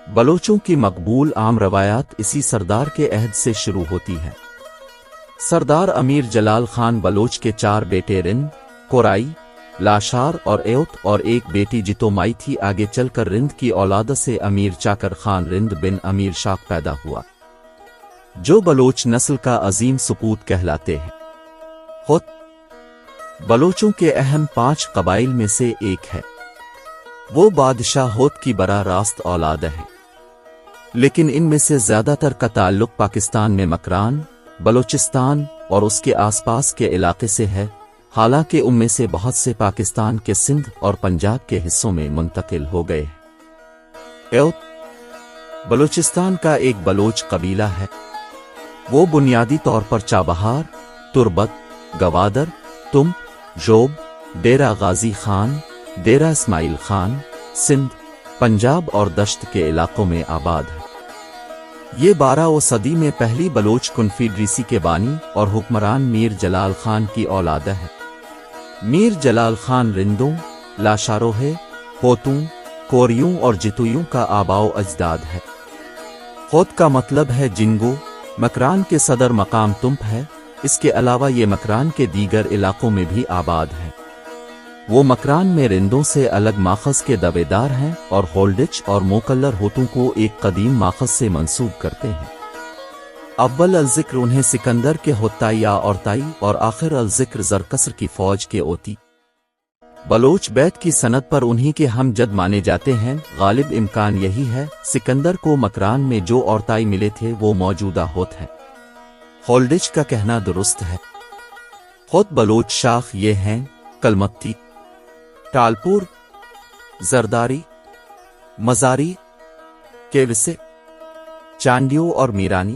بلوچوں کی مقبول عام روایات اسی سردار کے عہد سے شروع ہوتی ہیں۔ سردار امیر جلال خان بلوچ کے 4 بیٹے رند، کورائی، لاشار اور ایوت اور ایک بیٹی جتومائی تھی۔ آگے چل کر رند کی اولاد سے امیر چاکر خان رند بن امیر شاک پیدا ہوا، جو بلوچ نسل کا عظیم سپوت کہلاتے ہیں۔ ہوت بلوچوں کے اہم 5 قبائل میں سے ایک ہے۔ وہ بادشاہ ہوت کی براہ راست اولاد ہے، لیکن ان میں سے زیادہ تر کا تعلق پاکستان میں مکران، بلوچستان اور اس کے آس پاس کے علاقے سے ہے، حالانکہ ان میں سے بہت سے پاکستان کے سندھ اور پنجاب کے حصوں میں منتقل ہو گئے ہیں۔ ایوت بلوچستان کا ایک بلوچ قبیلہ ہے۔ وہ بنیادی طور پر چابہار، تربت، گوادر، تم، جوب، ڈیرہ غازی خان، ڈیرہ اسماعیل خان، سندھ، پنجاب اور دشت کے علاقوں میں آباد ہے۔ یہ 12ویں صدی میں پہلی بلوچ کنفیڈریسی کے بانی اور حکمران میر جلال خان کی اولاد ہے۔ میر جلال خان رندوں، لاشاروہے، ہوتوں، کوریوں اور جتویوں کا آباء و اجداد ہے۔ ہوت کا مطلب ہے جنگو۔ مکران کے صدر مقام تمپ ہے۔ اس کے علاوہ یہ مکران کے دیگر علاقوں میں بھی آباد ہے۔ وہ مکران میں رندوں سے الگ ماخذ کے دعویدار ہیں اور ہولڈچ اور موکلر ہوتوں کو ایک قدیم ماخذ سے منسوب کرتے ہیں۔ اول الذکر انہیں سکندر کے ہوتائی یا اورتائی اور آخر الذکر زرکسر کی فوج کے اوتی۔ بلوچ بیت کی سند پر انہی کے ہم جد مانے جاتے ہیں۔ غالب امکان یہی ہے سکندر کو مکران میں جو اورتائی ملے تھے وہ موجودہ ہوت ہے۔ ہولڈچ کا کہنا درست ہے۔ ہوت بلوچ شاخ یہ ہیں: کلمتی، ٹالپور، زرداری، مزاری، کیوسے، چانڈیو اور میرانی۔